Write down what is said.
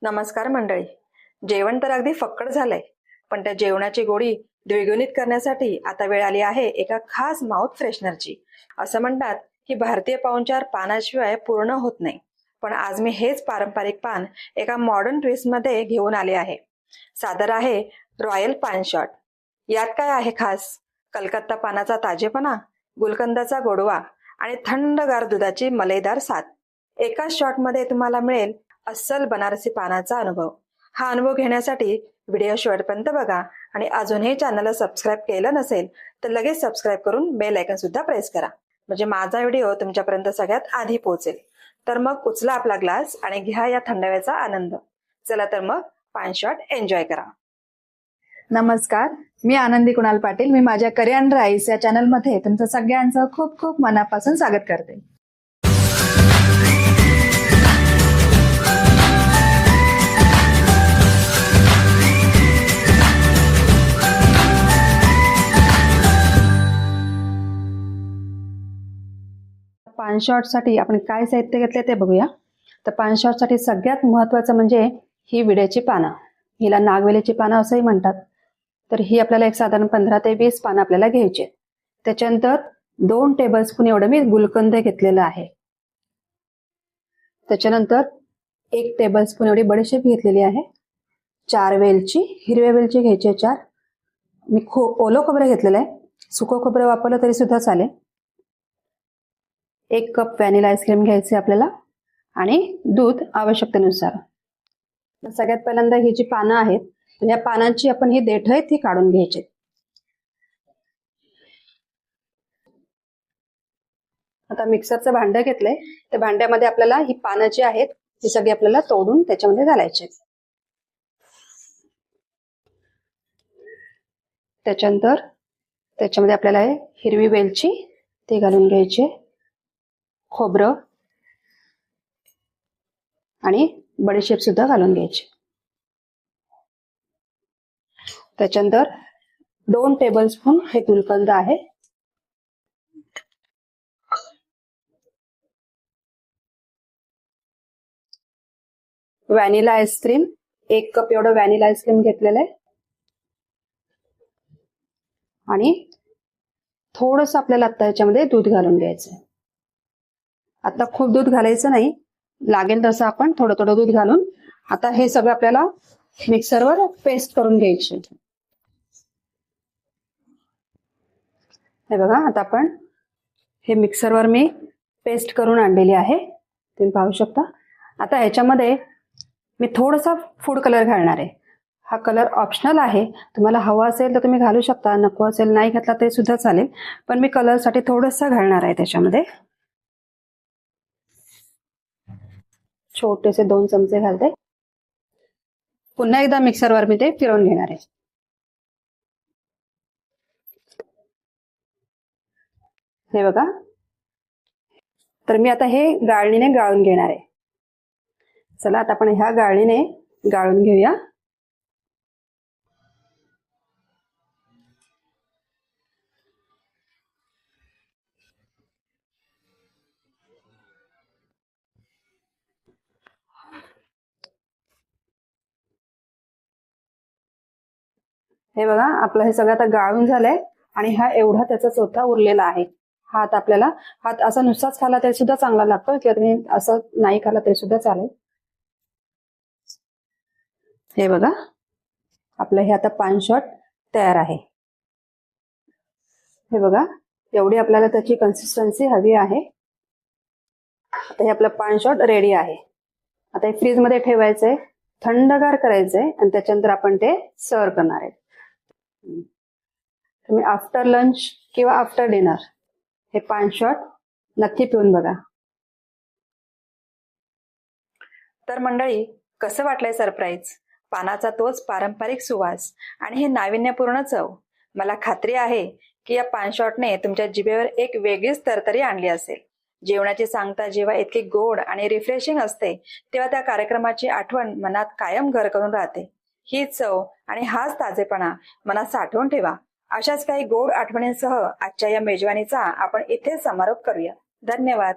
नमस्कार मंडळी. जेवण तर अगदी फक्कड झालंय, पण त्या जेवणाची गोडी द्विगुणित करण्यासाठी आता वेळ आली आहे एका खास माउथ फ्रेशनरची. असं म्हणतात की भारतीय पाहुणचार पानाशिवाय पूर्ण होत नाही, पण आज मी हेच पारंपरिक पान एका मॉडर्न ट्विस्टमध्ये घेऊन आले आहे. सादर आहे रॉयल पान शॉट. यात काय आहे खास? कलकत्ता पानाचा ताजेपणा, गुलकंदाचा गोडवा आणि थंडगार दुधाची मलईदार साथ. एकाच शॉटमध्ये तुम्हाला मिळेल अस्सल बनारसी पानाचा अनुभव. हा अनुभव घेण्यासाठी व्हिडिओ शेवटपर्यंत बघा आणि अजूनही चॅनलला सबस्क्राईब केलं नसेल तर लगेच सबस्क्राईब करून बेल आयकॉन सुद्धा प्रेस करा, म्हणजे माझा व्हिडिओ तुमच्यापर्यंत सगळ्यात आधी पोहोचेल. तर मग उचला आपला ग्लास आणि घ्या या थंडाव्याचा आनंद. चला तर मग पान शॉट एन्जॉय करा. नमस्कार, मी आनंदी कुणाल पाटील. मी माझ्या करिअन राईस या चॅनलमध्ये तुमचं सगळ्यांचं खूप खूप मनापासून स्वागत करते. पान शॉटसाठी आपण काय साहित्य घेतले ते बघूया. तर पान शॉटसाठी सगळ्यात महत्वाचं म्हणजे ही विड्याची पानं. हिला नागवेलीची पानं असंही म्हणतात. तर ही आपल्याला एक साधारण 15 ते 20 पानं आपल्याला घ्यायची. त्याच्यानंतर 2 टेबलस्पून एवढं मी गुलकंद घेतलेलं आहे. त्याच्यानंतर 1 टेबलस्पून एवढी बडीशेप घेतलेली आहे. 4 वेलची, हिरव्या वेलची घ्यायची 4. मी ओलं खोबरं घेतलेलं आहे. सुकं खोबरं वापरलं तरी सुद्धा चालेल. 1 कप व्हॅनिला आईस्क्रीम घ्यायचे आपल्याला आणि दूध आवश्यकतेनुसार. सगळ्यात पहिल्यांदा ही जी पानं आहेत, या पानांची आपण ही देठ आहेत ती काढून घ्यायची. आता मिक्सरचं भांडं घेतलंय. त्या भांड्यामध्ये आपल्याला ही पानं जी आहेत ती सगळी आपल्याला तोडून त्याच्यामध्ये घालायची. त्याच्यानंतर त्याच्यामध्ये आपल्याला हिरवी वेलची ती घालून घ्यायची, खोबरं आणि बडीशेप सुद्धा घालून घ्यायची. त्याच्यानंतर 2 टेबलस्पून हे गुलकंद आहे. व्हॅनिला आईस्क्रीम 1 कप एवढं व्हॅनिला आईस्क्रीम घेतलेलं आहे. आणि थोडस आपल्याला आता याच्यामध्ये दूध घालून घ्यायचं. आता खूप दूध घालायचं नाही, लागेल तसं आपण थोडं थोडं दूध घालून आता हे सगळं आपल्याला मिक्सरवर पेस्ट करून घ्यायचे. हे बघा, आता आपण हे मिक्सरवर मी पेस्ट करून आणलेली आहे, तुम्ही पाहू शकता. आता ह्याच्यामध्ये मी थोडासा फूड कलर घालणार आहे. हा कलर ऑप्शनल आहे, तुम्हाला हवा असेल तर तुम्ही घालू शकता, नको असेल नाही घातला तरी सुद्धा चालेल, पण मी कलरसाठी थोडंसं घालणार आहे. त्याच्यामध्ये छोटेसे 2 चमचे घालते. पुन्हा एकदा मिक्सरवर मी ते फिरवून घेणार आहे. हे बघा, तर मी आता हे गाळणीने गाळून घेणार आहे. चला आता आपण ह्या गाळणीने गाळून घेऊया. हे बघा, आपलं हे सगळं आता गाळून झालंय आणि हा एवढा त्याचा चौथा उरलेला आहे. हा आता आपल्याला हात असा नुसताच खाला तरी सुद्धा चांगला लागतो, किंवा तुम्ही असं नाही खाला तरी सुद्धा चालेल. हे बघा, आपलं हे आता पान शॉट तयार आहे. हे बघा, एवढी आपल्याला त्याची कन्सिस्टन्सी हवी आहे. आता हे आपलं पान शॉट रेडी आहे. आता हे फ्रीज मध्ये ठेवायचंय, थंडगार करायचंय आणि त्याच्यानंतर आपण ते सर्व करणार आहे. तुम्ही आफ्टर लंच किंवा आफ्टर डिनर हे पान शॉट नक्की पिऊन बघा. तर मंडळी, कसं वाटलंय सरप्राईज? पानाचा तोच पारंपरिक सुवास आणि हे नाविन्यपूर्ण चव. मला खात्री आहे की या पान शॉटने तुमच्या जिभेवर एक वेगळीच तरतरी आणली असेल. जेवणाची सांगता जेव्हा इतकी गोड आणि रिफ्रेशिंग असते, तेव्हा त्या कार्यक्रमाची आठवण मनात कायम घर करून राहते. ही चव आणि हाच ताजेपणा मनात साठवून ठेवा. अशाच काही गोड आठवणींसह आजच्या या मेजवानीचा आपण इथेच समारोप करूया. धन्यवाद.